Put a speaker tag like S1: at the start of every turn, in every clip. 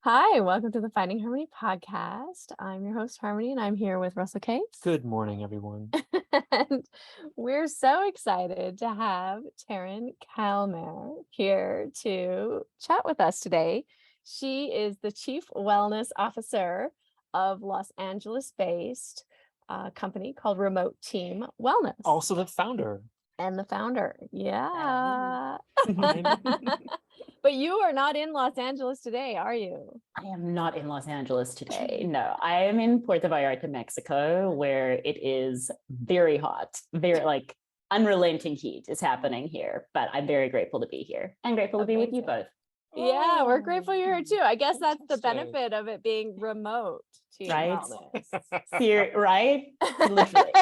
S1: Hi, welcome to the Finding Harmony podcast. I'm your host, Harmony, and I'm here with Russell Case.
S2: Good morning, everyone.
S1: And we're so excited to have Tarin Calmeyer here to chat with us today. She is the Chief Wellness Officer of Los Angeles-based company called Remote Team Wellness.
S2: Also the founder.
S1: And the founder. Yeah.
S2: I'm-
S1: But you are not in Los Angeles today, are you?
S3: I am not in Los Angeles today. No, I am in Puerto Vallarta, Mexico, where it is very hot, very like unrelenting heat is happening here. But I'm very grateful to be here and grateful to be with you both.
S1: Yeah, we're grateful you're here too. I guess that's the
S2: Fantastic.
S1: benefit of it being remote to
S3: Right?
S1: wellness.
S3: Here, right? Literally.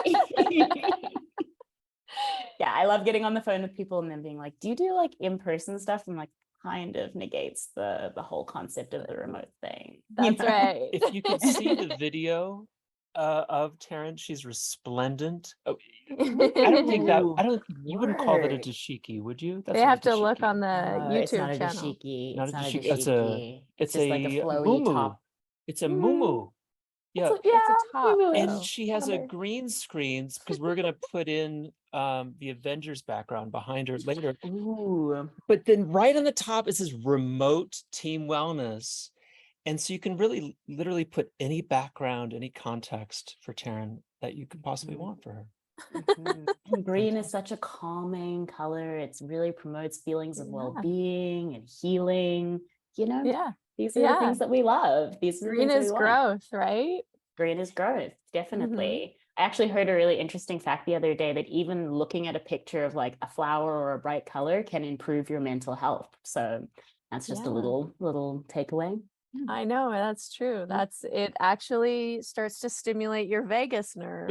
S3: Yeah, I love getting on the phone with people and then being like, "Do you do like in-person stuff?" I'm like, kind of negates the whole concept of the remote thing.
S1: That's right.
S2: If you could see the video of Tarin, she's resplendent. Oh, I don't think that. I don't. You wouldn't call that a
S3: Word.
S2: dashiki, would you?
S1: They
S2: not
S1: have
S2: a
S1: to look
S2: dashiki.
S1: on the
S3: No, it's not
S1: YouTube
S3: a
S1: channel.
S3: dashiki.
S2: Not
S3: It's
S2: a
S3: not a
S2: dashiki.
S3: dashiki.
S2: It's
S3: just
S2: a
S3: like a flowy
S2: muumuu.
S3: top.
S2: It's a muumuu. Yeah.
S1: It's a top.
S3: moo-moo.
S2: And
S1: though.
S2: she has a
S1: Cover.
S2: green screens because we're gonna put in the Avengers background behind her later.
S3: Ooh.
S2: But then right on the top it says remote team wellness. And so you can really literally put any background, any context for Tarin that you could possibly want for her.
S3: Mhm. And green is such a calming color. It really promotes feelings of well-being and healing. You know,
S1: Yeah.
S3: these are the things that we love. These are the
S1: Green
S3: things that
S1: is
S3: we want.
S1: growth, right?
S3: Green is growth, definitely. I actually heard a really interesting fact the other day that even looking at a picture of like a flower or a bright color can improve your mental health. So that's just a
S1: Yeah.
S3: little takeaway.
S1: I know, that's true. It actually starts to stimulate your vagus nerve,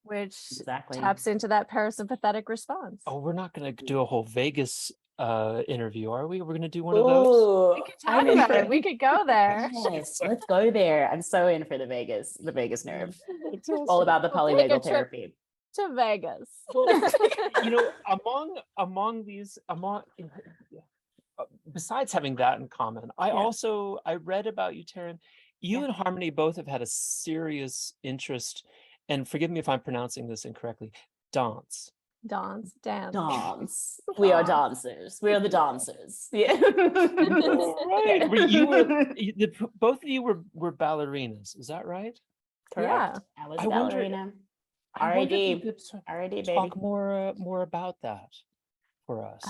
S1: which
S3: Exactly.
S1: taps into that parasympathetic response.
S2: Oh, we're not going to do a whole Vegas interview, are we? We're going to do one of those.
S3: Ooh,
S1: We could talk about it. We could go there.
S3: Yes, let's go there. I'm so in for the Vegas nerve.
S2: It's
S3: All about the
S1: We'll take a
S3: polyvagal
S1: trip
S3: therapy.
S1: to Vegas.
S2: Well, you know, among besides having that in common, I read about you, Tarin. You and Harmony both have had a serious interest, and forgive me if I'm pronouncing this incorrectly, dance.
S1: Dance.
S3: We are dancers. We are the dancers. Yeah.
S2: Right. Both of you were ballerinas. Is that right?
S3: Correct. I was a ballerina.
S2: I wonder if you
S3: RAD.
S2: could
S3: RAD, baby.
S2: talk more about that for us.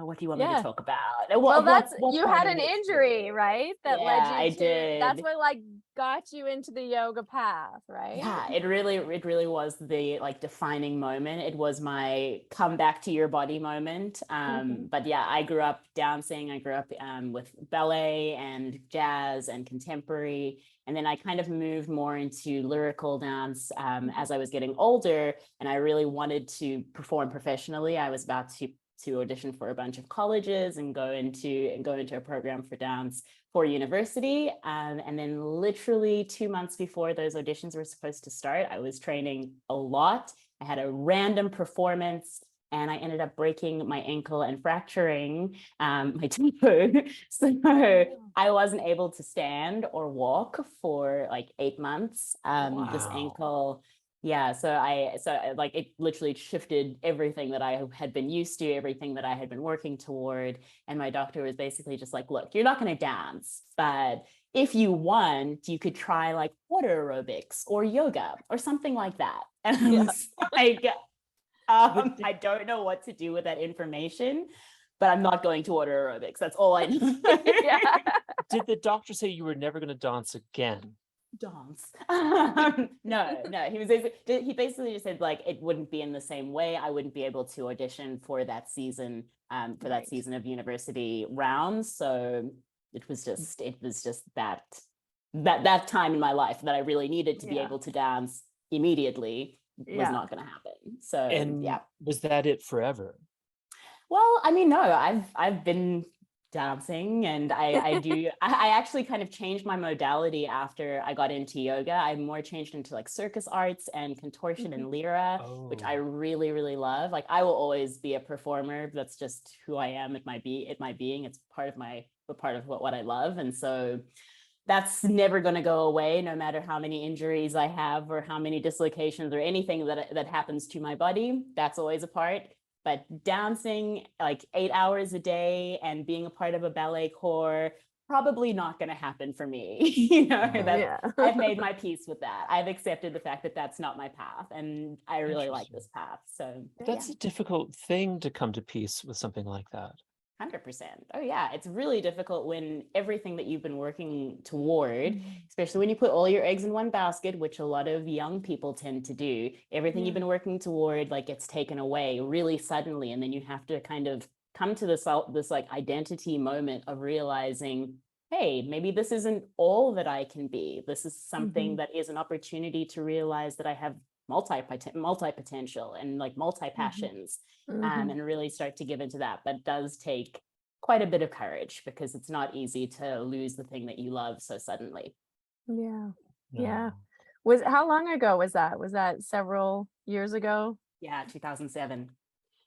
S3: What do you want me to talk about?
S1: Well,
S3: what
S1: you had an injury, right? That led you
S3: I
S1: to
S3: did.
S1: That's what like got you into the yoga path, right?
S3: Yeah, it really was the like defining moment. It was my come back to your body moment. But yeah, I grew up dancing. I grew up with ballet and jazz and contemporary. And then I kind of moved more into lyrical dance as I was getting older, and I really wanted to perform professionally. I was about to audition for a bunch of colleges and go into a program for dance for university. And then literally 2 months before those auditions were supposed to start, I was training a lot. I had a random performance and I ended up breaking my ankle and fracturing my toe. So I wasn't able to stand or walk for like 8 months. This ankle, yeah. So like it literally shifted everything that I had been used to, everything that I had been working toward. And my doctor was basically just like, look, you're not going to dance, but if you want, you could try like water aerobics or yoga or something like that. And I was like, I don't know what to do with that information, but I'm not going to water aerobics. That's all I know.
S2: Did the doctor say you were never going to dance again?
S3: Dance. No. He basically just said like it wouldn't be in the same way. I wouldn't be able to audition for that season, that season of university rounds. So it was just that time in my life that I really needed to be able to dance immediately was not going to happen. So
S2: and was that it forever?
S3: Well, I mean, no, I've been dancing and I actually kind of changed my modality after I got into yoga. I more changed into like circus arts and contortion and lyra, which I really, really love. Like I will always be a performer. That's just who I am at my being. It's part of my a part of what I love. And so that's never going to go away, no matter how many injuries I have or how many dislocations or anything that happens to my body. That's always a part. But dancing like 8 hours a day and being a part of a ballet corps, probably not going to happen for me. I've made my peace with that. I've accepted the fact that that's not my path, and I really like this path. So
S2: that's a difficult thing to come to peace with, something like that.
S3: 100%. Oh yeah, it's really difficult when everything that you've been working toward, especially when you put all your eggs in one basket, which a lot of young people tend to do, everything you've been working toward like gets taken away really suddenly, and then you have to kind of come to this like identity moment of realizing, hey, maybe this isn't all that I can be. This is something that is an opportunity to realize that I have multi potential and like multi passions, and really start to give into that. But it does take quite a bit of courage, because it's not easy to lose the thing that you love so suddenly.
S1: Yeah. How long ago was that? Was that several years ago?
S3: Yeah, 2007.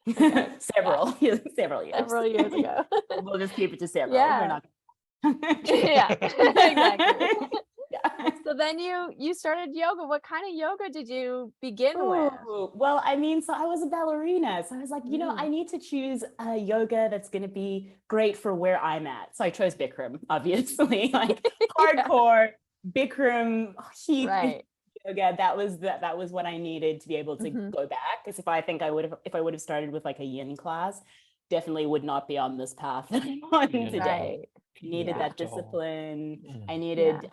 S1: Okay.
S3: Several years.
S1: Several years ago.
S3: We'll just keep it to several.
S1: Yeah.
S3: We're not
S1: Yeah, exactly.
S3: Yeah.
S1: So then you started yoga. What kind of yoga did you begin with?
S3: Well, I mean, so I was a ballerina. So I was like, I need to choose a yoga that's going to be great for where I'm at. So I chose Bikram, obviously, like hardcore Bikram heat yoga. That was what I needed to be able to go back. Because if I would have started with like a yin class, definitely would not be on this path that I'm on today. Needed that discipline. I needed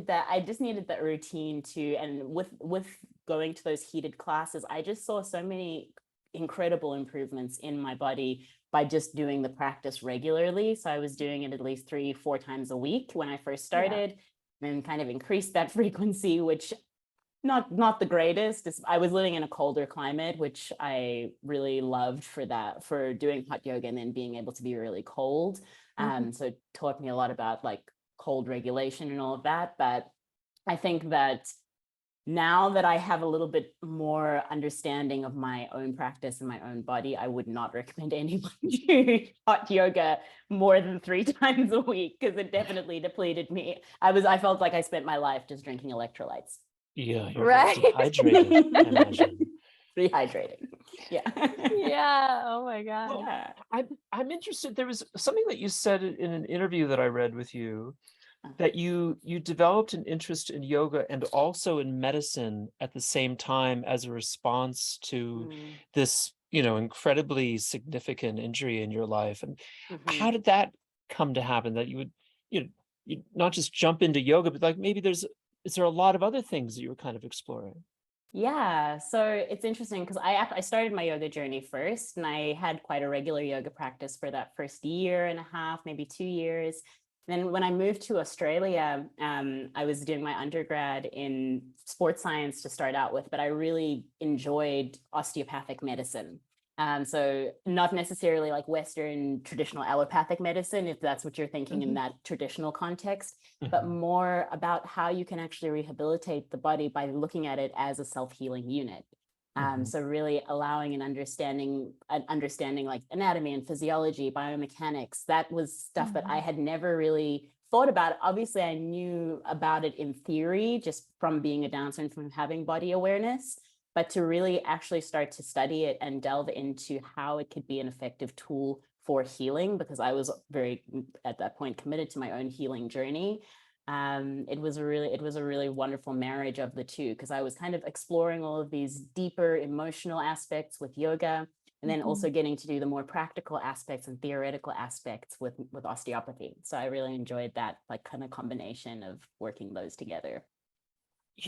S3: that. I just needed that routine too. And with going to those heated classes, I just saw so many incredible improvements in my body by just doing the practice regularly. So I was doing it at least 3-4 times a week when I first started, and kind of increased that frequency, which not the greatest. I was living in a colder climate, which I really loved for doing hot yoga and then being able to be really cold. So it taught me a lot about like cold regulation and all of that. But I think that now that I have a little bit more understanding of my own practice and my own body, I would not recommend anyone do hot yoga more than 3 times a week, because it definitely depleted me. I felt like I spent my life just drinking electrolytes.
S2: Yeah, you're dehydrated, I imagine.
S3: Rehydrating.
S1: Yeah. Oh my God.
S2: Well, I'm interested. There was something that you said in an interview that I read with you, that you developed an interest in yoga and also in medicine at the same time as a response to this, incredibly significant injury in your life. And how did that come to happen, that you would, you not just jump into yoga, but like maybe is there a lot of other things that you were kind of exploring?
S3: Yeah, so it's interesting because I started my yoga journey first, and I had quite a regular yoga practice for that first 1.5 years, maybe 2 years. Then when I moved to Australia, I was doing my undergrad in sports science to start out with, but I really enjoyed osteopathic medicine. So not necessarily like Western traditional allopathic medicine, if that's what you're thinking in that traditional context, but more about how you can actually rehabilitate the body by looking at it as a self-healing unit. So really allowing an understanding like anatomy and physiology, biomechanics. That was stuff that I had never really thought about. Obviously, I knew about it in theory, just from being a dancer and from having body awareness. But to really actually start to study it and delve into how it could be an effective tool for healing, because I was very, at that point, committed to my own healing journey. It was a really wonderful marriage of the two, because I was kind of exploring all of these deeper emotional aspects with yoga, and then also getting to do the more practical aspects and theoretical aspects with osteopathy. So I really enjoyed that like kind of combination of working those together.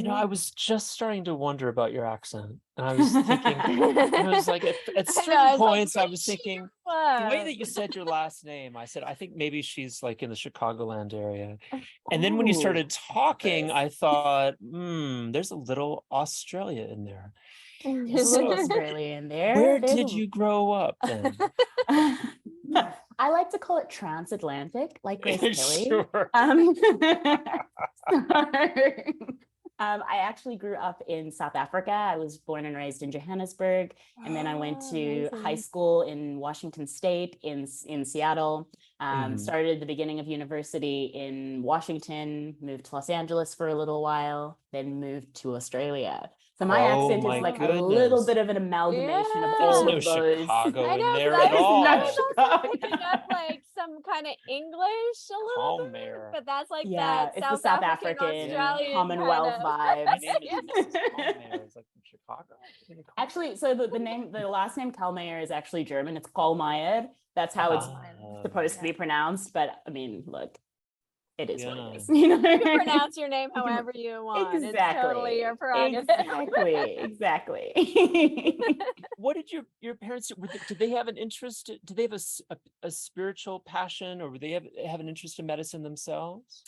S2: I was just starting to wonder about your accent, and I was thinking, I was like, at certain points, I was thinking, the way that you said your last name, I said, I think maybe she's like in the Chicagoland area. And then when you started talking, I thought, there's a little Australia in there.
S3: There's a little Australia in there.
S2: Where did you grow up then?
S3: I like to call it transatlantic, like Grace Kelly.
S2: Sure.
S3: I actually grew up in South Africa. I was born and raised in Johannesburg, and then I went
S1: Oh,
S3: to high
S1: amazing.
S3: school in Washington State, in Seattle.
S2: Mhm.
S3: Started the beginning of university in Washington, moved to Los Angeles for a little while, then moved to Australia. So my
S2: Oh
S3: accent is
S2: my
S3: like a little bit
S2: goodness.
S3: of an amalgamation of
S2: There's
S3: all
S1: Yeah.
S2: no
S3: of those.
S2: Chicago
S1: I
S2: in
S1: know, because
S2: there
S1: I
S2: at
S1: was
S3: There's no
S1: I was
S2: all.
S1: also
S3: Chicago.
S1: picking up like some kind of English a little bit,
S2: Calmeyer.
S1: but that's like that
S3: Yeah, it's the
S1: South
S3: South
S1: African
S2: Yeah.
S3: African
S1: Australian kind
S3: Commonwealth
S1: of.
S2: My
S3: vibes.
S2: name is
S1: Yeah.
S2: Mrs. Calmeyer. It's like from Chicago.
S3: Actually, so the last name Calmeyer is actually German. It's Calmeyer. That's how it's supposed to
S1: Yeah.
S3: be pronounced. But I mean, look, it is what it
S2: Yeah.
S3: is. You know,
S1: You can pronounce your name
S3: you can
S1: however you want. It's totally your
S3: exactly,
S1: prerogative.
S3: exactly.
S2: What did your parents do? Did they have an interest? Did they have a spiritual passion, or were they have an interest in medicine themselves?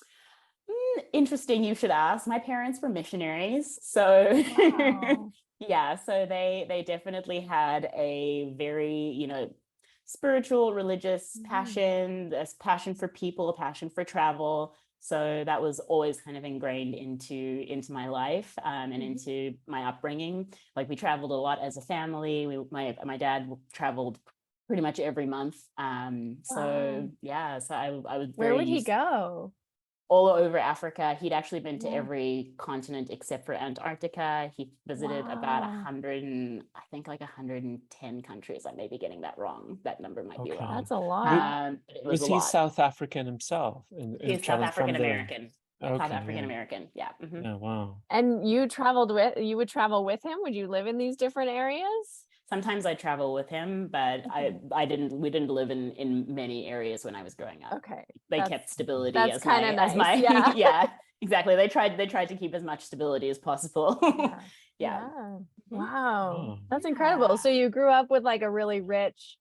S3: Interesting, you should ask. My parents were missionaries, so
S1: Wow.
S3: yeah, so they definitely had a very, spiritual, religious
S1: Mhm.
S3: passion, this passion for people, a passion for travel. So that was always kind of ingrained into my life, and
S1: Mhm.
S3: into my upbringing. Like we traveled a lot as a family. My dad traveled pretty much every month. So
S1: Wow.
S3: yeah, so I was
S1: Where
S3: very
S1: would he
S3: used
S1: go?
S3: all over Africa. He'd actually been to
S1: Yeah.
S3: every continent except for Antarctica. He visited about
S1: Wow.
S3: 100 and I think like 110 countries. I may be getting that wrong. That number might be
S2: Okay.
S3: wrong.
S1: That's a lot.
S2: W-
S3: But it was
S2: Was
S3: a
S2: he
S3: lot.
S2: South African himself and
S3: He's South
S2: traveling from
S3: African
S2: there?
S3: American. Yeah, South
S2: Okay,
S3: African
S2: yeah.
S3: American. Yeah.
S2: Yeah, wow.
S1: And you would travel with him? Would you live in these different areas?
S3: Sometimes I travel with him, but
S1: Mhm.
S3: we didn't live in many areas when I was growing up.
S1: Okay.
S3: They
S1: That's
S3: kept stability
S1: that's
S3: as
S1: kind of
S3: as
S1: nice.
S3: my
S1: Yeah.
S3: yeah, exactly. They tried to keep as much stability as possible.
S1: Yeah.
S3: Yeah.
S1: Yeah.
S3: Mhm.
S1: Wow.
S2: Oh,
S1: That's
S3: Yeah.
S1: incredible. So you grew up with like a really rich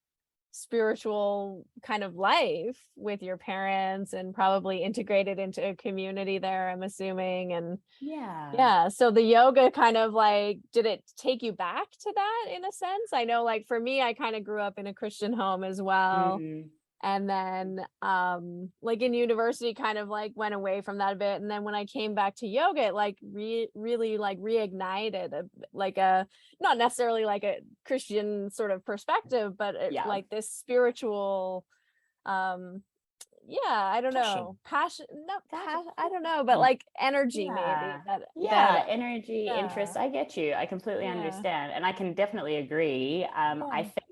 S1: spiritual kind of life with your parents and probably integrated into a community there, I'm assuming. And
S3: Yeah.
S1: yeah, so the yoga kind of like, did it take you back to that in a sense? I know like for me, I kind of grew up in a Christian home as well.
S3: Mm,
S1: And then like in university kind of like went away from that a bit. And then when I came back to yoga, it like really like reignited like a not necessarily like a Christian sort of perspective, but
S3: yeah.
S1: like this spiritual um yeah, I don't know,
S2: passion.
S1: passion, no
S3: Gotcha.
S1: I don't know, but like energy maybe
S3: Yeah.
S1: that
S3: Yeah. Energy,
S1: yeah
S3: interest. I get you. I completely
S1: yeah
S3: understand. And I can definitely agree. I
S1: yeah
S3: think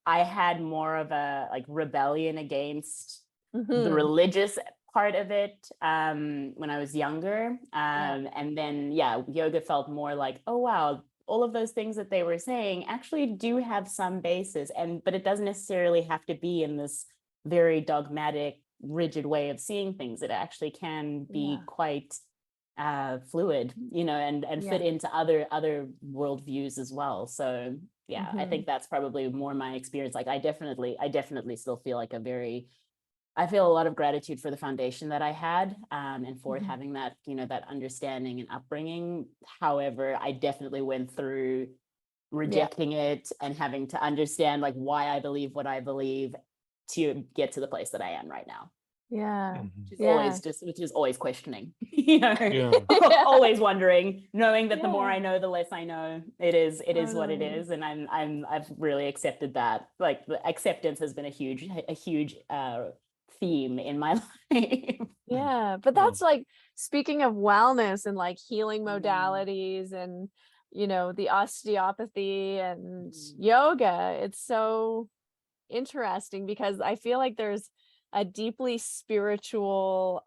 S3: I had more of a like rebellion against the
S1: hmm
S3: religious part of it when I was younger.
S1: yeah
S3: And then, yeah, yoga felt more like, oh, wow, all of those things that they were saying actually do have some basis. But it doesn't necessarily have to be in this very dogmatic, rigid way of seeing things. It actually can be
S1: yeah
S3: quite fluid, and
S1: yeah
S3: fit into other worldviews as well. So yeah, I
S1: hmm
S3: think that's probably more my experience. Like I definitely still feel like I feel a lot of gratitude for the foundation that I had, and for
S1: hmm
S3: having that, that understanding and upbringing. However, I definitely went through
S1: yeah
S3: rejecting it and having to understand like why I believe what I believe to get to the place that I am right now.
S1: yeah
S2: Mhm.
S1: yeah
S3: Which is always questioning,
S2: Yeah.
S1: yeah
S3: always wondering, knowing that the more
S1: yeah
S3: I know, the less I know. It is what it
S1: totally
S3: is. And I've really accepted that. Like the acceptance has been a huge theme in my life.
S1: Yeah, but
S2: Yeah.
S1: that's like speaking of wellness and like healing
S3: Mm,
S1: modalities and the osteopathy and
S3: mm,
S1: yoga. It's so interesting because I feel like there's a deeply spiritual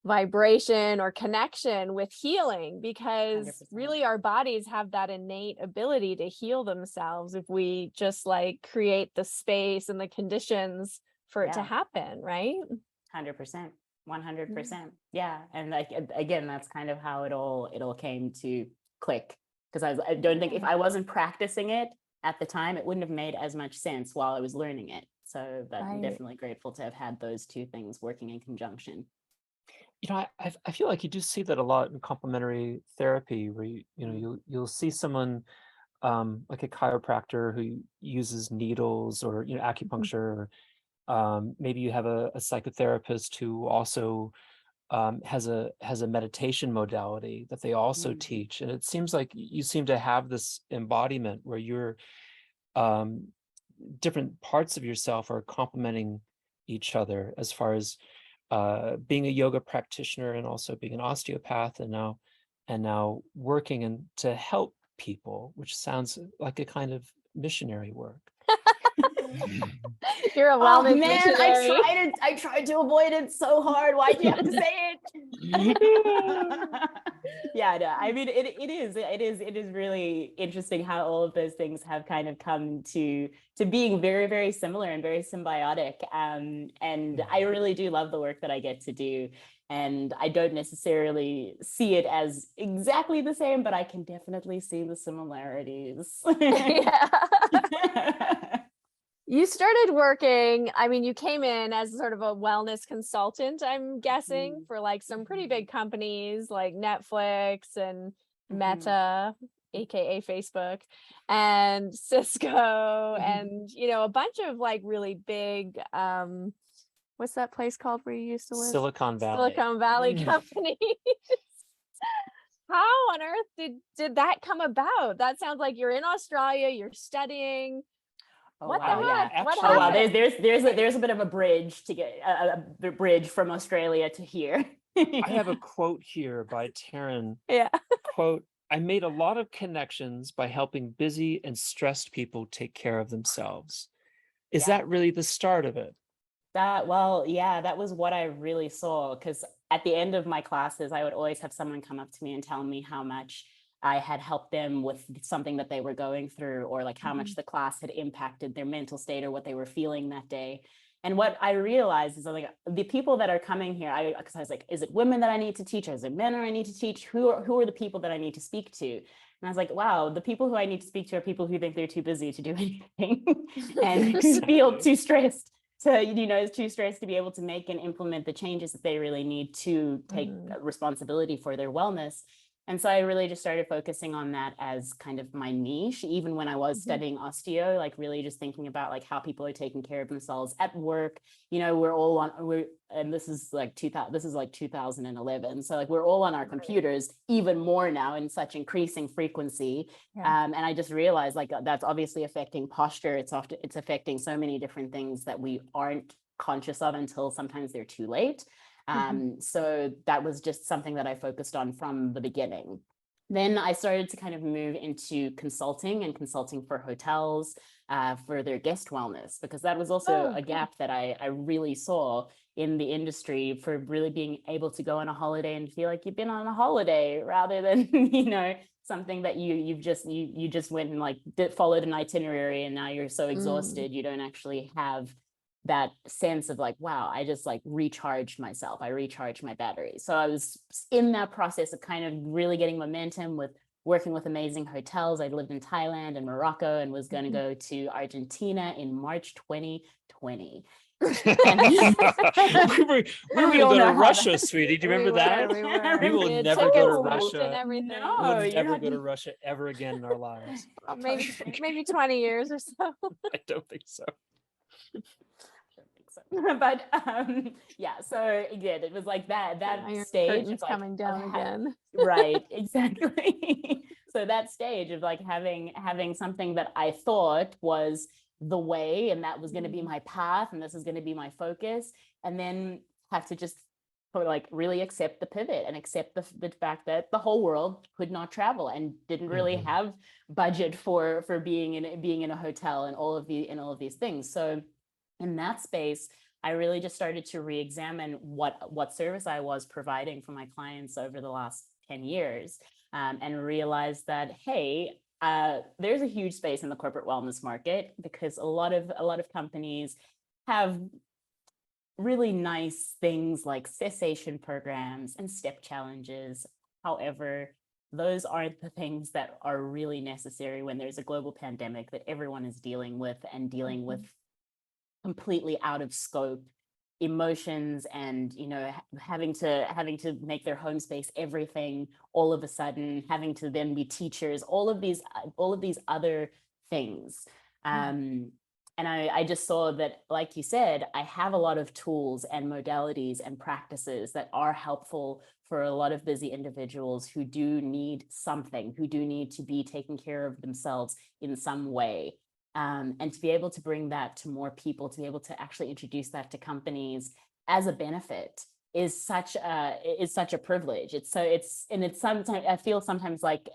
S1: vibration or connection with healing because
S3: 100%.
S1: really our bodies have that innate ability to heal themselves if we just like create the space and the conditions for it to
S3: Yeah.
S1: happen, right?
S3: 100%.
S1: Mm.
S3: 100%. Yeah. And like again, that's kind of how it all came to click. Because I don't think if
S1: Yeah,
S3: I wasn't practicing it at the time, it wouldn't have made as much sense while I was learning it. So that I'm
S1: right.
S3: definitely grateful to have had those two things working in conjunction.
S2: I feel like you do see that a lot in complementary therapy, where
S3: Mm,
S2: you'll see someone like a chiropractor who uses needles, or
S1: Mhm.
S2: acupuncture. Maybe you have a psychotherapist who also has a meditation modality that they also teach, and it seems like you seem to have this embodiment where you're different parts of yourself are complementing each other as far as being a yoga practitioner and also being an osteopath, and now working and to help people, which sounds like a kind of missionary work.
S1: You're a
S3: Oh
S1: wellness
S3: man,
S1: missionary.
S3: I tried to avoid it so hard. Why'd you have to say it? Yeah, no, I mean it is really interesting how all of those things have kind of come to being very, very similar and very symbiotic. And I really do love the work that I get to do. And I don't necessarily see it as exactly the same, but I can definitely see the similarities.
S1: You started working, I mean, you came in as sort of a wellness consultant, I'm guessing, for like some pretty big companies like Netflix and Meta, aka Facebook, and Cisco, and a bunch of like really big what's that place called where you used to live?
S2: Silicon Valley.
S1: Silicon Valley companies. How on earth did that come about? That sounds like you're in Australia, you're studying. What the heck?
S2: Yeah.
S1: What
S3: Oh wow,
S1: happened?
S3: there's a bit of a bridge to get a bridge from Australia to here.
S2: I have a quote here by Tarin.
S1: Yeah.
S2: Quote, I made a lot of connections by helping busy and stressed people take care of themselves. Is that really the start of it?
S3: That was what I really saw, because at the end of my classes, I would always have someone come up to me and tell me how much I had helped them with something that they were going through, or like how much the class had impacted their mental state or what they were feeling that day. And what I realized is like the people that are coming here, because I was like, is it women that I need to teach? Or is it men I need to teach? Who are the people that I need to speak to? And I was like, wow, the people who I need to speak to are people who think they're too busy to do anything and who feel too stressed too stressed to be able to make and implement the changes that they really need to take responsibility for their wellness. And so I really just started focusing on that as kind of my niche, even when I was studying osteo, like really just thinking about like how people are taking care of themselves at work. And this is like 2011. So like we're all on our computers even more now in such increasing frequency. And I just realized like that's obviously affecting posture. It's affecting so many different things that we aren't conscious of until sometimes they're too late. So that was just something that I focused on from the beginning. Then I started to kind of move into consulting for hotels, for their guest wellness, because that was also a gap that I really saw in the industry, for really being able to go on a holiday and feel like you've been on a holiday rather than, something that you just went and like followed an itinerary, and now you're so exhausted, you don't actually have that sense of like, wow, I just like recharged myself. I recharged my battery. So I was in that process of kind of really getting momentum with working with amazing hotels. I lived in Thailand and Morocco and was going to go to Argentina in March 2020.
S2: we were going to go to Russia, sweetie. Do you remember that? We will never go to Russia. We will never go to Russia ever again in our lives.
S1: Well, maybe 20 years or so.
S2: I don't think so.
S3: But so again, it was like that stage
S1: is like, coming down again.
S3: Right, exactly. So that stage of like having something that I thought was the way, and that was going to be my path, and this is going to be my focus, and then have to just like really accept the pivot and accept the fact that the whole world could not travel and didn't really have budget for being in a hotel and all of these things. So in that space, I really just started to re-examine what service I was providing for my clients over the last 10 years, and realized that, hey, there's a huge space in the corporate wellness market, because a lot of companies have really nice things like cessation programs and step challenges. However, those aren't the things that are really necessary when there's a global pandemic that everyone is dealing with, and dealing with completely out of scope emotions, and having to make their home space everything all of a sudden, having to then be teachers, all of these other things. And I just saw that, like you said, I have a lot of tools and modalities and practices that are helpful for a lot of busy individuals who do need something, who do need to be taking care of themselves in some way. And to be able to bring that to more people, to be able to actually introduce that to companies as a benefit is such a privilege. It's sometimes I feel sometimes like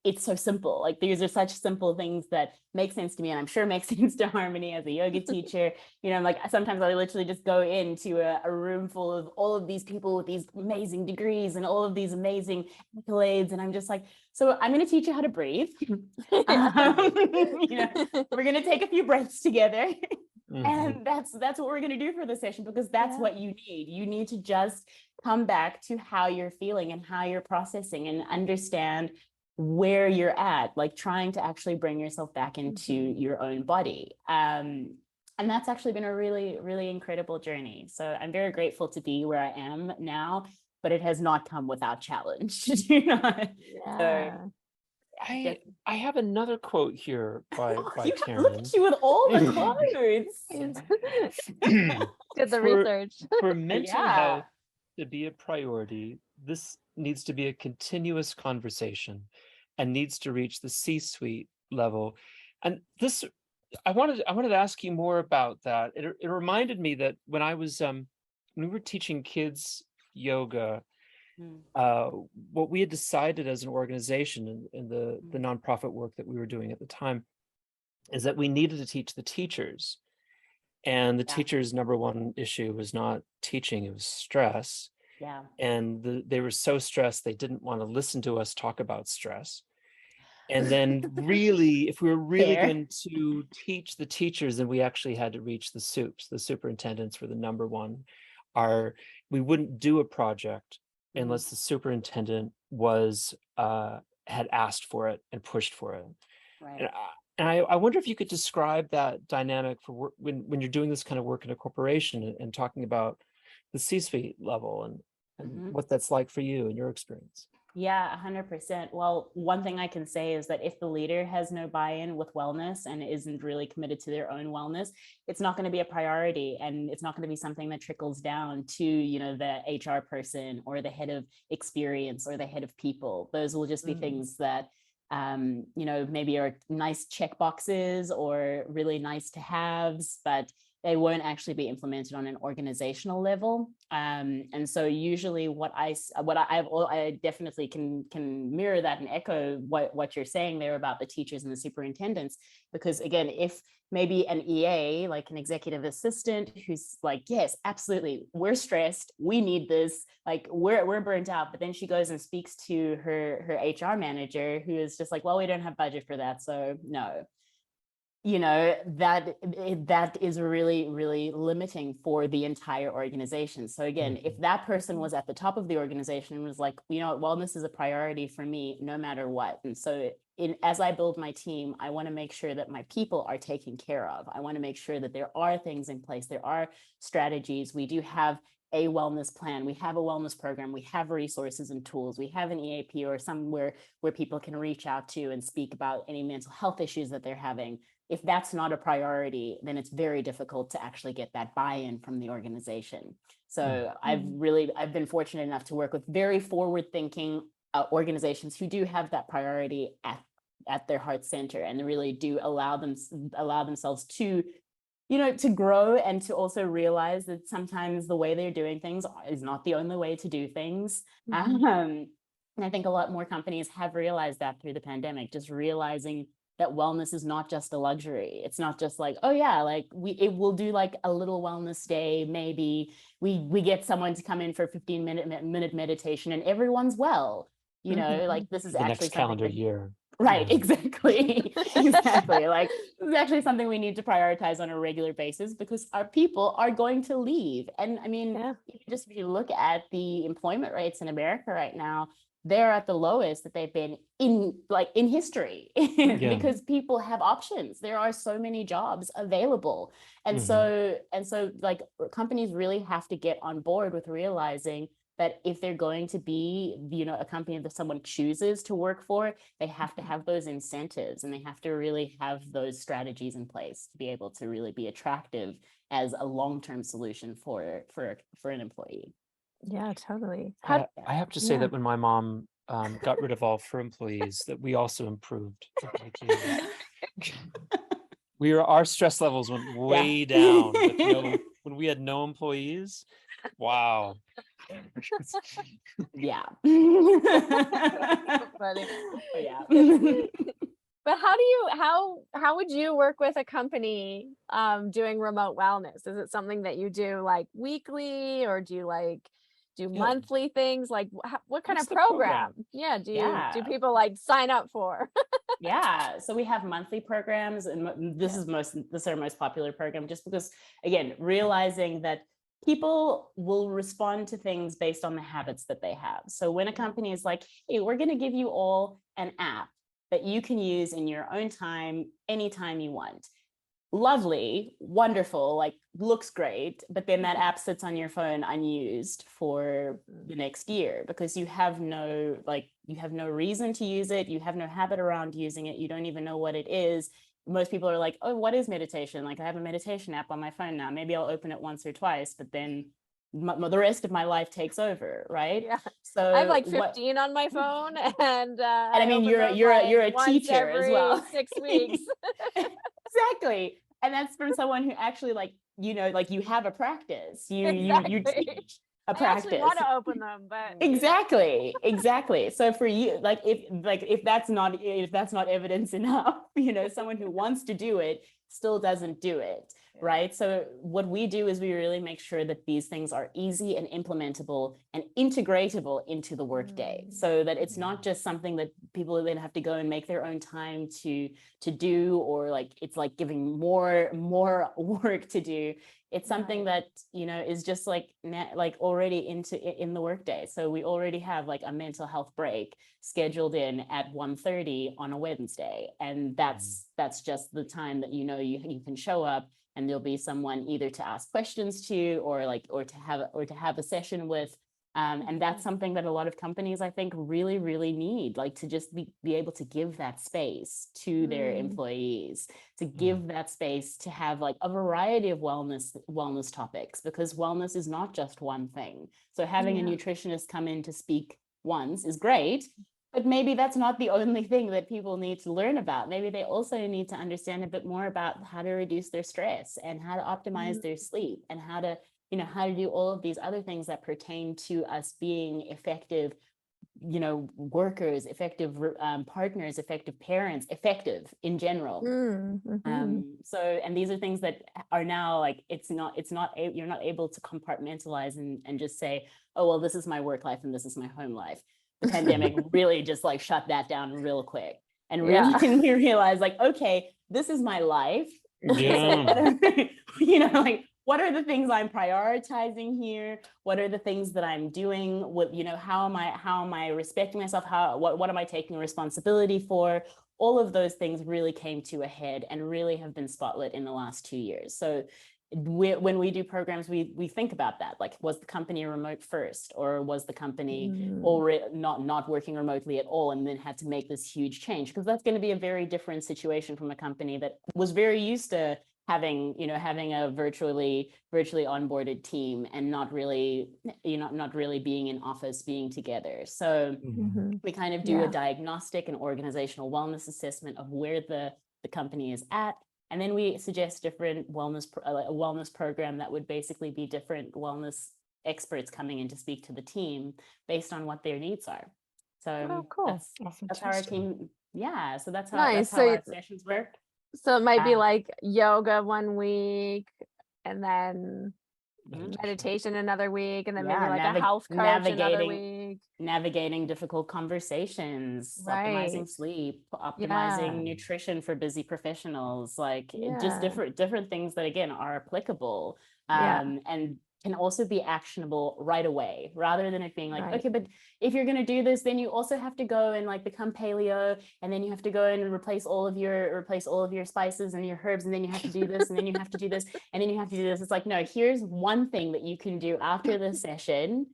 S3: it's so simple. Like these are such simple things that make sense to me, and I'm sure make sense to Harmony as a yoga teacher. Like sometimes I literally just go into a room full of all of these people with these amazing degrees and all of these amazing accolades, and I'm just like, so I'm going to teach you how to breathe. We're going to take a few breaths together. And that's what we're going to do for the session, because that's what you need. You need to just come back to how you're feeling and how you're processing and understand where you're at, like trying to actually bring yourself back into your own body. And that's actually been a really, really incredible journey. So I'm very grateful to be where I am now, but it has not come without challenge. So
S2: I have another quote here by Tarin.
S3: Look at you with all the quotes.
S1: Did the research.
S2: For mental health to be a priority, this needs to be a continuous conversation and needs to reach the C-suite level. And this, I wanted to ask you more about that. It reminded me that when I was when we were teaching kids yoga, what we had decided as an organization in the nonprofit work that we were doing at the time is that we needed to teach the teachers. And the teachers' number one issue was not teaching, it was stress.
S3: Yeah.
S2: And they were so stressed, they didn't want to listen to us talk about stress. And then really, if we were really going to teach the teachers, then we actually had to reach the SUPs. The superintendents were the number one. We wouldn't do a project unless the superintendent had asked for it and pushed for it.
S3: Right.
S2: And I wonder if you could describe that dynamic for when you're doing this kind of work in a corporation and talking about the C-suite level and what that's like for you and your experience.
S3: Yeah, 100%. Well, one thing I can say is that if the leader has no buy-in with wellness and isn't really committed to their own wellness, it's not going to be a priority, and it's not going to be something that trickles down to, the HR person or the head of experience or the head of people. Those will just be things that, maybe are nice check boxes or really nice to haves, but they won't actually be implemented on an organizational level. And so usually I definitely can mirror that and echo what you're saying there about the teachers and the superintendents, because again, if maybe an EA, like an executive assistant, who's like, yes, absolutely, we're stressed, we need this, like we're burnt out, but then she goes and speaks to her HR manager, who is just like, well, we don't have budget for that, so no. That is really, really limiting for the entire organization. So again, if that person was at the top of the organization and was like, wellness is a priority for me no matter what. And so as I build my team, I want to make sure that my people are taken care of. I want to make sure that there are things in place. There are strategies. We do have a wellness plan. We have a wellness program. We have resources and tools. We have an EAP or somewhere where people can reach out to and speak about any mental health issues that they're having. If that's not a priority, then it's very difficult to actually get that buy-in from the organization. So I've been fortunate enough to work with very forward-thinking organizations who do have that priority at their heart center, and really do allow themselves to grow, and to also realize that sometimes the way they're doing things is not the only way to do things. And I think a lot more companies have realized that through the pandemic, just realizing that wellness is not just a luxury. It's not just like, oh yeah, like we'll do like a little wellness day. Maybe we get someone to come in for a 15-minute meditation and everyone's well, like this is
S2: the
S3: actually
S2: next calendar year.
S3: Right, exactly. Exactly. Like this is actually something we need to prioritize on a regular basis, because our people are going to leave. And I mean, just if you look at the employment rates in America right now, they're at the lowest that they've been in history, because people have options. There are so many jobs available. And so like companies really have to get on board with realizing that if they're going to be, a company that someone chooses to work for, they have to have those incentives, and they have to really have those strategies in place to be able to really be attractive as a long-term solution for an employee.
S1: Yeah, totally.
S2: I have to say
S1: yeah.
S2: that when my mom got rid of all of her employees, that we also improved a great deal. Our stress levels went way down when we had no employees. Wow.
S3: Yeah.
S1: Funny.
S3: But yeah.
S1: But how would you work with a company doing remote wellness? Is it something that you do like weekly, or do you like do monthly things? Like what kind
S2: What's
S1: of
S2: the
S1: program? Yeah, do people like sign up for?
S3: Yeah, so we have monthly programs, and this is our most popular program, just because, again, realizing that people will respond to things based on the habits that they have. So when a company is like, hey, we're going to give you all an app that you can use in your own time, anytime you want. Lovely, wonderful, like looks great, but then that app sits on your phone unused for the next year because you have no reason to use it. You have no habit around using it. You don't even know what it is. Most people are like, oh, what is meditation? Like, I have a meditation app on my phone now. Maybe I'll open it once or twice, but then the rest of my life takes over, right?
S1: Yeah.
S3: So
S1: I have like 15 on my phone, and
S3: I mean,
S1: open
S3: you're
S1: them,
S3: a
S1: once
S3: teacher as
S1: every
S3: well.
S1: 6 weeks.
S3: Exactly. And that's from someone who actually, like, you have a practice. You
S1: Exactly.
S3: teach a
S1: I actually
S3: practice.
S1: want to open them, but
S3: Exactly. So for you, if that's not evidence enough, someone who wants to do it still doesn't do it. Right. So what we do is we really make sure that these things are easy and implementable and integratable into the workday, so that it's not just something that people then have to go and make their own time to do, or like it's like giving more work to do. It's something that is just like already in the workday. So we already have like a mental health break scheduled in at 1:30 on a Wednesday, and that's just the time that you can show up, and there'll be someone either to ask questions to, or to have a session with. And that's something that a lot of companies, I think, really, really need, like to just be able to give that space to their employees, to give that space to have like a variety of wellness topics, because wellness is not just one thing. So having a nutritionist come in to speak once is great, but maybe that's not the only thing that people need to learn about. Maybe they also need to understand a bit more about how to reduce their stress and how to optimize their sleep, and how to do all of these other things that pertain to us being effective, workers, effective partners, effective parents, effective in general. And these are things that are now like, you're not able to compartmentalize and just say, oh, well, this is my work life and this is my home life. The pandemic really just like shut that down real quick, and really made me realize, like, okay, this is my life.
S2: Yeah.
S3: Like, what are the things I'm prioritizing here? What are the things that I'm doing? What, how am I respecting myself? What am I taking responsibility for? All of those things really came to a head and really have been spotlit in the last 2 years. So when we do programs, we think about that. Like, was the company remote first, or was the company already not working remotely at all, and then had to make this huge change? Because that's going to be a very different situation from a company that was very used to having a virtually onboarded team, and not really being in office, being together. So we kind of do a diagnostic and organizational wellness assessment of where the company is at. And then we suggest different a wellness program that would basically be different wellness experts coming in to speak to the team based on what their needs are. So
S1: cool.
S3: That's how our team. Yeah. So that's how
S1: Nice.
S3: our sessions work.
S1: So it might be like yoga one week, and then meditation another week, and then maybe like a health coach another week.
S3: Navigating difficult conversations, optimizing sleep, optimizing nutrition for busy professionals, like just different things that again are applicable, and can also be actionable right away, rather than it being like, okay, but if you're going to do this, then you also have to go and like become paleo, and then you have to go and replace all of your spices and your herbs, and then you have to do this, and then you have to do this, and then you have to do this. It's like, no, here's one thing that you can do after the session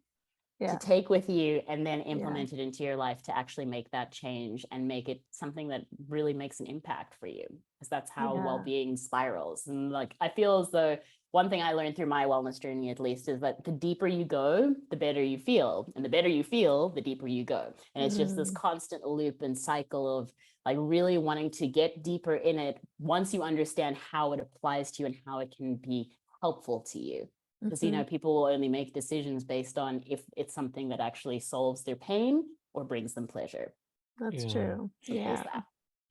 S3: to take with you and then implement it into your life to actually make that change and make it something that really makes an impact for you, because that's how well-being spirals. And like, I feel as though one thing I learned through my wellness journey, at least, is that the deeper you go, the better you feel, and the better you feel, the deeper you go. And it's just this constant loop and cycle of like really wanting to get deeper in it once you understand how it applies to you and how it can be helpful to you. Because, you know, people will only make decisions based on if it's something that actually solves their pain or brings them pleasure.
S1: That's true. Yeah.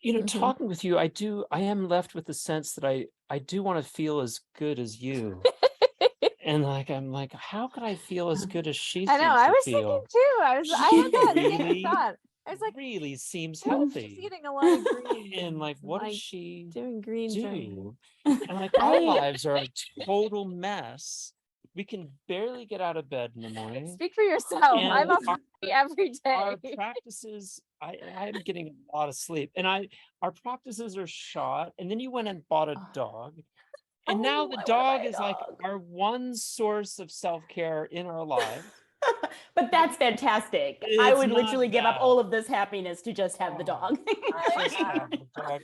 S2: You know, talking with you, I am left with the sense that I do want to feel as good as you. And like, I'm like, how could I feel as good as she
S1: I know,
S2: seems
S1: I
S2: to
S1: was
S2: feel?
S1: thinking too. I had that same
S2: Really,
S1: thought. I was like,
S2: really seems
S1: she's
S2: healthy.
S1: eating a lot of green.
S2: And like, what does
S1: like,
S2: she
S1: doing greens right
S2: do? And like, our lives are a total mess. We can barely get out of bed in the morning.
S1: Speak for yourself.
S2: And
S1: I'm up every day.
S2: Our practices, I'm getting a lot of sleep, and our practices are shot. And then you went and bought a dog, and now the dog is like our one source of self-care in our lives.
S3: But that's fantastic. I would literally give up all of this happiness to just have the dog.
S2: Just have the dog.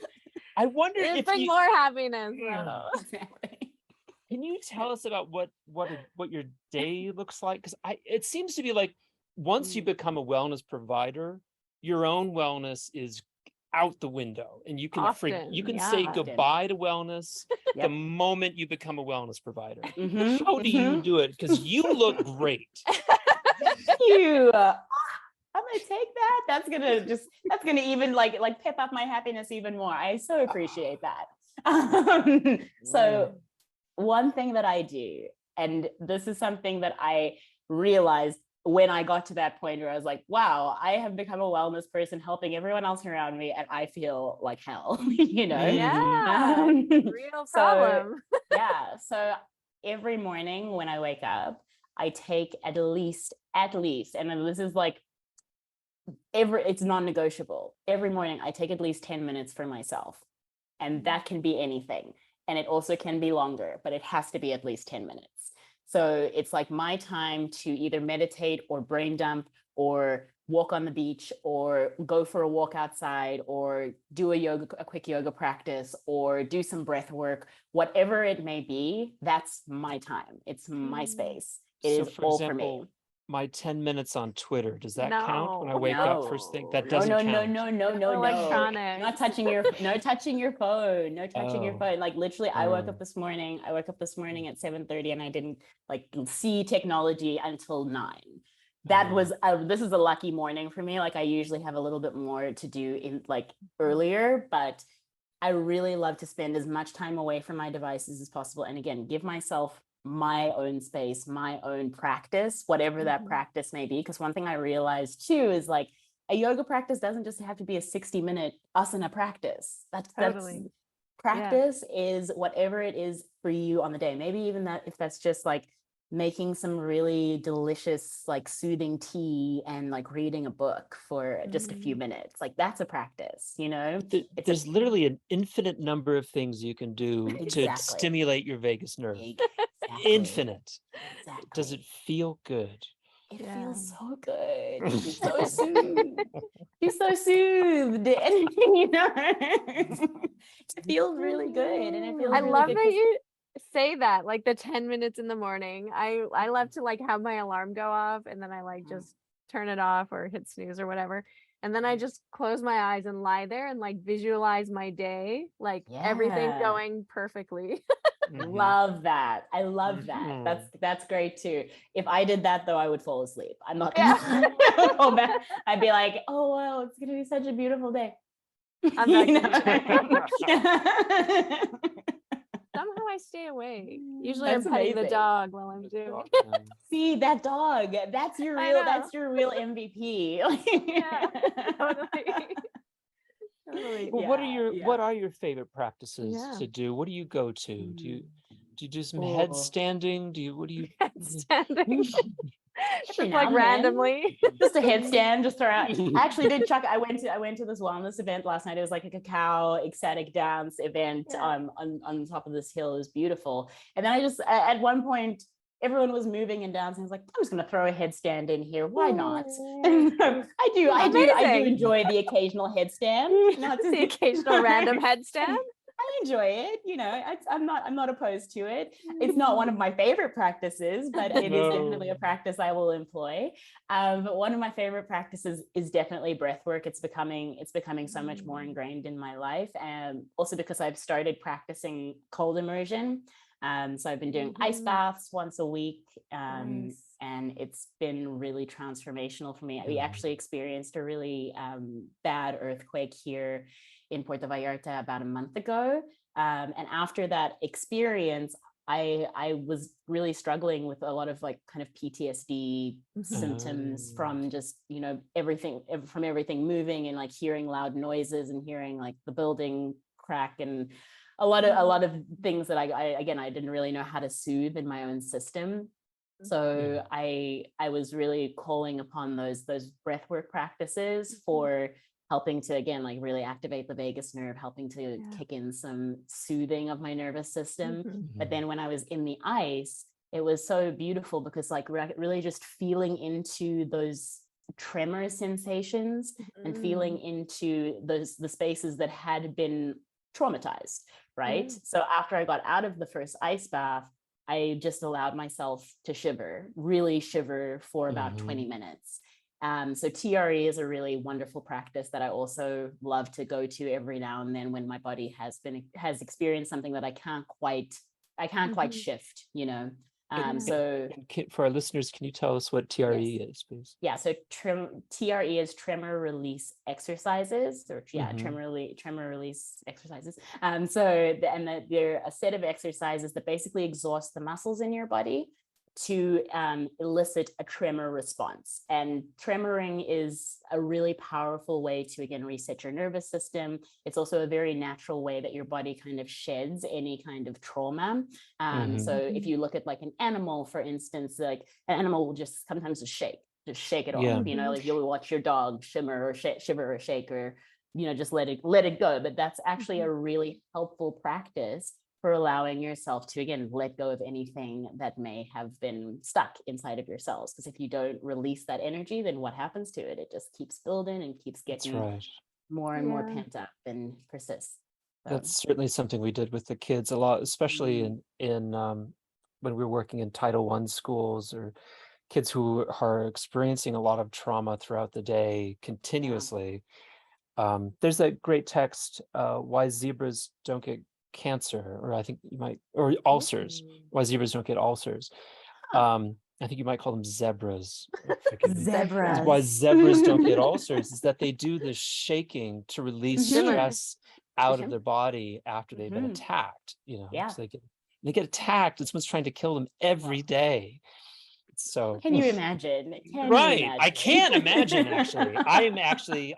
S2: I wonder if
S1: bring more happiness.
S3: Exactly.
S2: Can you tell us about what your day looks like? Because it seems to be like once you become a wellness provider, your own wellness is out the window, and you can say goodbye to wellness the moment you become a wellness provider. How do you do it? Because you look great.
S3: Thank you. I'm gonna take that. That's gonna even like pep up my happiness even more. I so appreciate that. So one thing that I do, and this is something that I realized when I got to that point where I was like, wow, I have become a wellness person helping everyone else around me, and I feel like hell, you know?
S1: Yeah, real problem.
S3: So every morning when I wake up, I take at least, and then this is like, it's non-negotiable. Every morning I take at least 10 minutes for myself, and that can be anything. And it also can be longer, but it has to be at least 10 minutes. So it's like my time to either meditate or brain dump or walk on the beach or go for a walk outside or do a quick yoga practice or do some breath work, whatever it may be, that's my time. It's my space. It is all for me.
S2: My 10 minutes on Twitter, does that count when I wake up first thing? That
S3: No,
S2: doesn't count.
S3: No.
S1: Electronic.
S3: Not touching your no touching your phone. No touching your phone. Like literally, I woke up this morning at 7:30 and I didn't like see technology until 9. That was this is a lucky morning for me. Like I usually have a little bit more to do in like earlier, but I really love to spend as much time away from my devices as possible. And again, give myself my own space, my own practice, whatever that practice may be. Because one thing I realized too is like a yoga practice doesn't just have to be a 60-minute asana practice. That's practice is whatever it is for you on the day. Maybe even that if that's just like making some really delicious, like soothing tea and like reading a book for just a few minutes. Like that's a practice, you know?
S2: There's literally an infinite number of things you can do to stimulate your vagus nerve. Infinite.
S3: Exactly.
S2: Does it feel good?
S3: It feels so good. She's so soothed. She's so soothed. And, you know, it feels really good. And it feels
S1: I
S3: really
S1: love
S3: good
S1: that you say that, like the 10 minutes in the morning. I love to like have my alarm go off and then I like just turn it off or hit snooze or whatever. And then I just close my eyes and lie there and like visualize my day, like everything going perfectly.
S3: Love that. I love that. That's great too. If I did that though, I would fall asleep. I'm not I'd be like, oh wow, it's gonna be such a beautiful day.
S1: I'm not Somehow I stay awake. Usually I'm petting the dog while I'm doing it.
S3: See that dog. That's your real MVP.
S1: Totally.
S2: Well, what are your favorite practices to do? What do you go to? Do you do some headstanding?
S1: Headstanding? Just like randomly.
S3: Just a headstand, just throw out. I actually did Chuck. I went to this wellness event last night. It was like a cacao ecstatic dance event on top of this hill. It was beautiful. And then I just at one point everyone was moving and dancing. I was like, I'm just going to throw a headstand in here. Why not?
S1: Oh,
S3: I do
S1: amazing.
S3: enjoy the occasional headstand.
S1: The occasional random headstand.
S3: I enjoy it. You know, I'm not opposed to it. It's not one of my favorite practices, but it is definitely a practice I will employ. But one of my favorite practices is definitely breath work. It's becoming so much more ingrained in my life, and also because I've started practicing cold immersion. So I've been doing ice baths once a week, and it's been really transformational for me. We actually experienced a really bad earthquake here in Puerto Vallarta about a month ago. And after that experience, I was really struggling with a lot of like kind of PTSD symptoms from just, you know, everything moving and like hearing loud noises and hearing like the building crack and a lot of things that I didn't really know how to soothe in my own system. So I was really calling upon those breathwork practices for helping to, again, like really activate the vagus nerve, helping to kick in some soothing of my nervous system. But then when I was in the ice, it was so beautiful because like really just feeling into those tremor sensations and feeling into the spaces that had been traumatized, right? So after I got out of the first ice bath, I just allowed myself to really shiver for about 20 minutes. So TRE is a really wonderful practice that I also love to go to every now and then when my body has experienced something that I can't quite shift, you know.
S2: For our listeners, can you tell us what TRE is, please?
S3: Yeah, so TRE is tremor release exercises, or tremor release exercises. They're a set of exercises that basically exhaust the muscles in your body to elicit a tremor response. And tremoring is a really powerful way to, again, reset your nervous system. It's also a very natural way that your body kind of sheds any kind of trauma. So if you look at like an animal, for instance, like an animal will just sometimes just shake it off. You know, like you'll watch your dog shiver or shake, or, you know, just let it go. But that's actually a really helpful practice for allowing yourself to, again, let go of anything that may have been stuck inside of your cells. Because if you don't release that energy, then what happens to it? It just keeps building and keeps getting more and more pent up and persists. So.
S2: That's certainly something we did with the kids a lot, especially in when we were working in Title I schools, or kids who are experiencing a lot of trauma throughout the day continuously. There's that great text, Why Zebras Don't Get Cancer, or I think you might, or ulcers, why zebras don't get ulcers. I think you might call them zebras.
S3: Zebras.
S2: Why zebras don't get ulcers is that they do the shaking to release stress out of their body after they've been attacked. You know, so they get attacked, and someone's trying to kill them every day. So
S3: can you imagine?
S2: I can imagine, actually.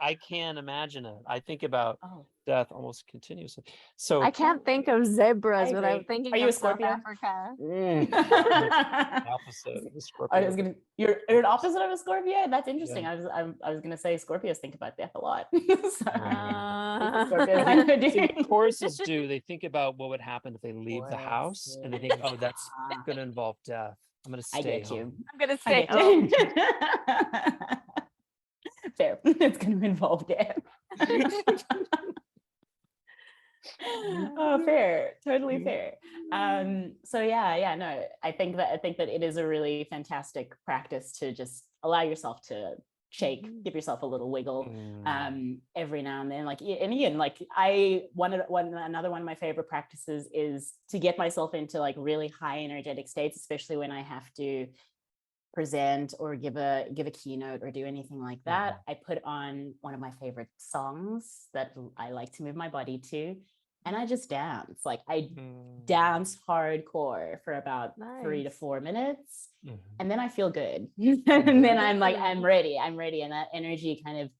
S2: I can imagine it. I think about death almost continuously. So
S1: I can't think of zebras without thinking
S3: you
S1: of
S3: a Scorpio?
S1: South Africa.
S2: Opposite of Scorpio.
S3: You're an opposite of a Scorpio? That's interesting. I was gonna say Scorpios think about death a lot.
S2: Tauruses do. They think about what would happen if they leave the house, and they think, oh, that's going to involve death. I'm going to stay home.
S1: I'm going to stay home.
S3: Fair. It's going to involve death. Oh, fair. Totally fair. So no, I think that it is a really fantastic practice to just allow yourself to shake, give yourself a little wiggle every now and then. Like, and again, like another one of my favorite practices is to get myself into like really high energetic states, especially when I have to present or give a keynote or do anything like that. I put on one of my favorite songs that I like to move my body to, and I just dance. Like I dance hardcore for about 3 to 4 minutes, and then I feel good. And then I'm like, I'm ready. And that energy kind of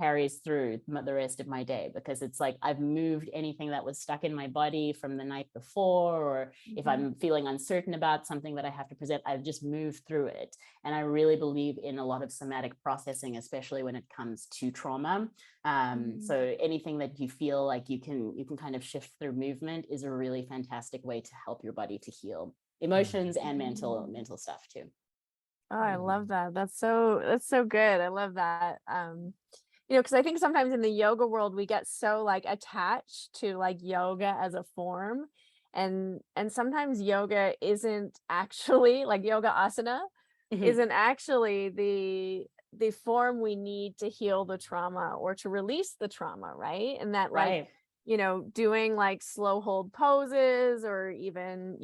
S3: carries through the rest of my day, because it's like I've moved anything that was stuck in my body from the night before, or if I'm feeling uncertain about something that I have to present, I've just moved through it. And I really believe in a lot of somatic processing, especially when it comes to trauma. So anything that you feel like you can kind of shift through movement is a really fantastic way to help your body to heal. emotions and mental stuff too.
S1: Oh, I love that. That's so good. I love that. Because I think sometimes in the yoga world we get so like attached to like yoga as a form, and sometimes yoga isn't actually like yoga asana isn't actually the form we need to heal the trauma or to release the trauma, right? And that like doing like slow hold poses, or even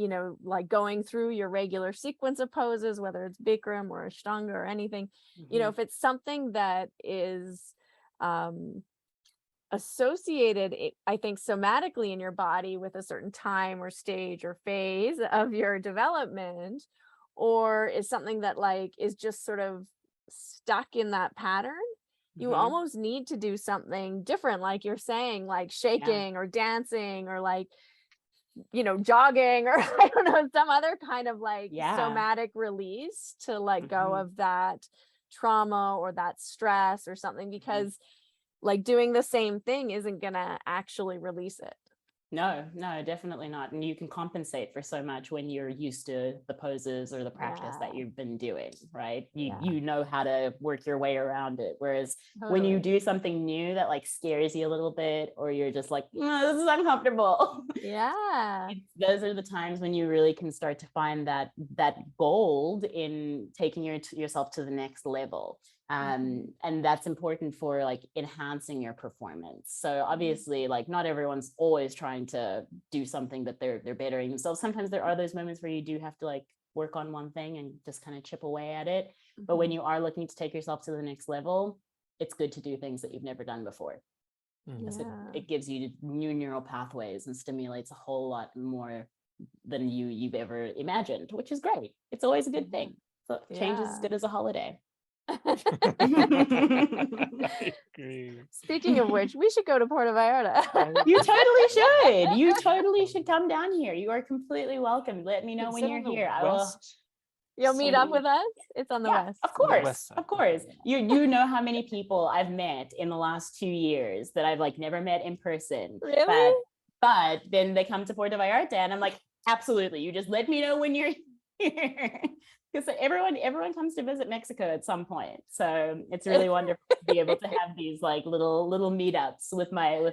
S1: like going through your regular sequence of poses, whether it's Bikram or Ashtanga or anything, if it's something that is associated, I think, somatically in your body with a certain time or stage or phase of your development, or is something that like is just sort of stuck in that pattern, you almost need to do something different, like you're saying, like shaking or dancing or like jogging, or I don't know, some other kind of like somatic release to let go of that trauma or that stress or something, because like doing the same thing isn't gonna actually release it.
S3: No, definitely not. And you can compensate for so much when you're used to the poses or the practice that you've been doing, right? You know how to work your way around it. Whereas when you do something new that like scares you a little bit, or you're just like, this is uncomfortable. Those are the times when you really can start to find that gold in taking yourself to the next level. And that's important for like enhancing your performance. So obviously, like not everyone's always trying to do something that they're bettering themselves. Sometimes there are those moments where you do have to like work on one thing and just kind of chip away at it. But when you are looking to take yourself to the next level, it's good to do things that you've never done before. Because it gives you new neural pathways and stimulates a whole lot more than you've ever imagined, which is great. It's always a good thing. So change is as good as a holiday.
S1: Speaking of which, we should go to Puerto Vallarta.
S3: You totally should. You totally should come down here. You are completely welcome. Let me know when you're here. I will.
S1: You'll meet up with us? It's on the west.
S3: Of course. Of course. You know how many people I've met in the last 2 years that I've like never met in person.
S1: Really?
S3: But then they come to Puerto Vallarta and I'm like, absolutely. You just let me know when you're here. Because everyone comes to visit Mexico at some point, so it's really wonderful to be able to have these like little meetups with my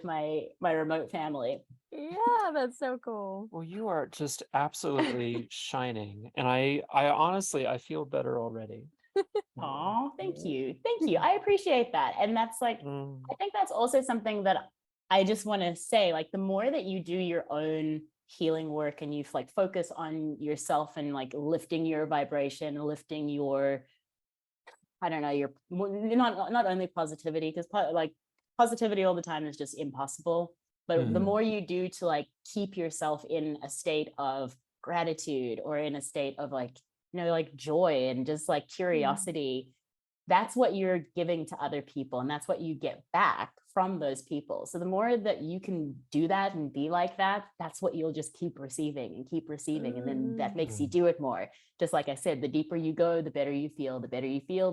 S3: remote family.
S1: Yeah, that's so cool.
S2: Well, you are just absolutely shining, and I honestly I feel better already.
S3: Oh, thank you. I appreciate that, and that's like I think that's also something that I just want to say. Like the more that you do your own healing work and you like focus on yourself and like lifting your vibration, lifting your, I don't know, your not only positivity, because like positivity all the time is just impossible, but the more you do to like keep yourself in a state of gratitude or in a state of like like joy and just like curiosity, that's what you're giving to other people, and that's what you get back from those people. So the more that you can do that and be like that, that's what you'll just keep receiving, and then that makes you do it more. Just like I said, the deeper you go, the better you feel, the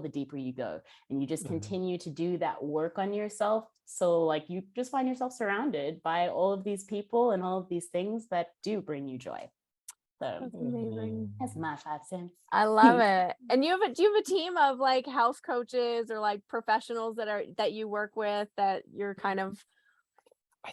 S3: deeper you go, and you just continue to do that work on yourself. So like you just find yourself surrounded by all of these people and all of these things that do bring you joy. So
S1: that's amazing.
S3: That's my 5 cents.
S1: I love it. And do you have a team of like health coaches or like professionals that you work with that you're kind of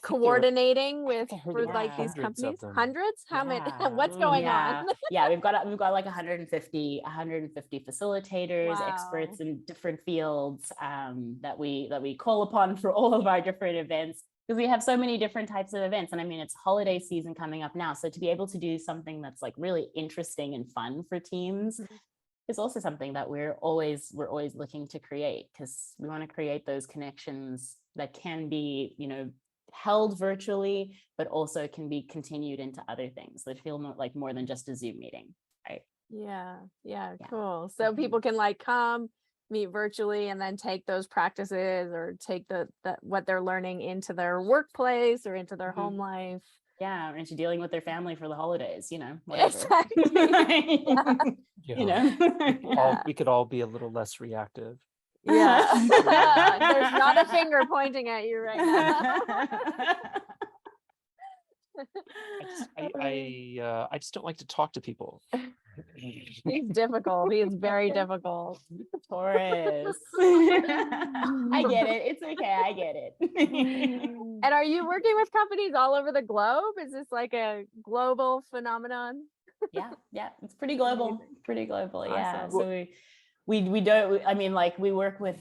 S1: coordinating with for like these companies? Hundreds? How many? What's going on?
S3: We've got like 150 facilitators, experts in different fields that we call upon for all of our different events, because we have so many different types of events. And I mean, it's holiday season coming up now, so to be able to do something that's like really interesting and fun for teams is also something that we're always looking to create, because we want to create those connections that can be held virtually, but also can be continued into other things that feel more than just a Zoom meeting, right?
S1: Yeah, cool. So people can like come meet virtually and then take those practices or take the what they're learning into their workplace or into their home life.
S3: Yeah, or into dealing with their family for the holidays, whatever.
S1: Exactly.
S2: We could all be a little less reactive.
S1: There's not a finger pointing at you right now.
S2: I just don't like to talk to people.
S1: He's difficult. He is very difficult.
S3: Taurus. I get it. It's okay. I get it.
S1: And are you working with companies all over the globe? Is this like a global phenomenon?
S3: Yeah, it's pretty global.
S1: Amazing.
S3: Pretty global. Yeah.
S1: Awesome.
S3: So we don't. I mean, like we work with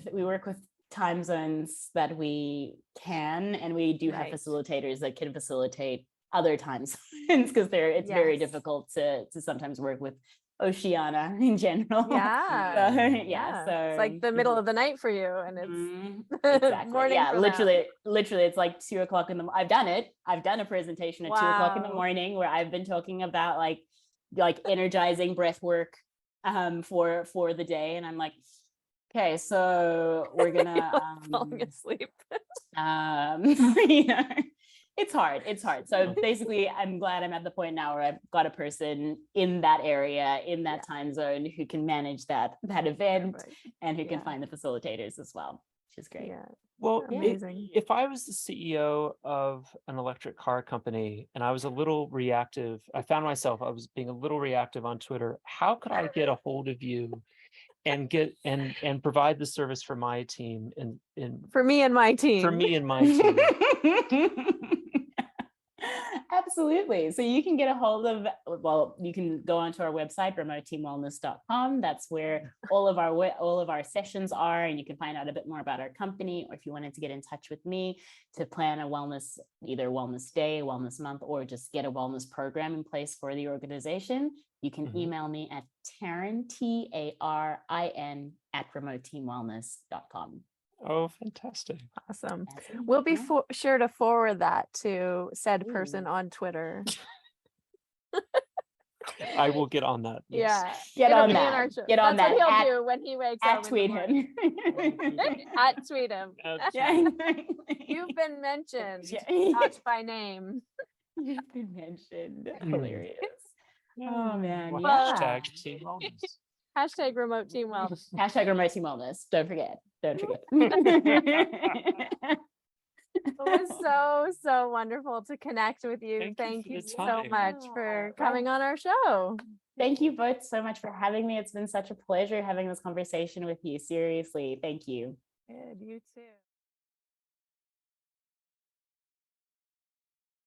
S3: time zones that we can, and we do have
S1: Right.
S3: facilitators that can facilitate other time zones because it's very
S1: Yes.
S3: difficult to sometimes work with Oceania in general.
S1: Yeah.
S3: So,
S1: Yeah.
S3: so
S1: It's like the middle of the night for you, and it's
S3: exactly.
S1: morning.
S3: Yeah,
S1: for them.
S3: literally, it's like 2:00 in the. I've done it. I've done a presentation at 2:00 in the
S1: Wow.
S3: morning where I've been talking about like energizing breath work for the day, and I'm like, okay, so we're gonna
S1: falling asleep.
S3: you know, it's hard. So basically I'm glad I'm at the point now where I've got a person in that area, in that time zone, who can manage that event
S1: Perfect.
S3: and who can
S1: Yeah.
S3: find the facilitators as well, which is great.
S1: Yeah.
S2: Well,
S1: Amazing.
S2: if I was the CEO of an electric car company and I was a little reactive, I found myself, I was being a little reactive on Twitter. How could I get a hold of you and get and provide the service for my team
S1: For me and my team.
S2: for me and my team?
S3: Absolutely. So you can get a hold of, well, you can go onto our website, remoteteamwellness.com. That's where all of our sessions are, and you can find out a bit more about our company. Or if you wanted to get in touch with me to plan a wellness, either wellness day, wellness month, or just get a wellness program in place for the organization, you can email me at Tarin, Tarin @remoteteamwellness.com.
S2: Oh, fantastic.
S1: Awesome. We'll be sure to forward that to said
S3: Ooh.
S1: person on Twitter.
S2: I will get on that. Yes.
S1: Yeah.
S3: Get
S1: It'll
S3: on
S1: be in
S3: that.
S1: our show.
S3: Get on
S1: That's
S3: that.
S1: what he'll do when he wakes up.
S3: Tweet him.
S1: At tweet him.
S3: Yeah.
S1: You've been mentioned,
S3: Yeah.
S1: not by name.
S3: You've been mentioned. Hilarious. Oh man.
S1: Well,
S2: Hashtag team wellness.
S1: Hashtag remote team wellness.
S3: Hashtag remote team wellness. Don't forget.
S1: It was so wonderful to connect with you. Thank you so
S2: time.
S1: much for coming on our show.
S3: Thank you both so much for having me. It's been such a pleasure having this conversation with you. Seriously, thank you.
S1: Good, you too.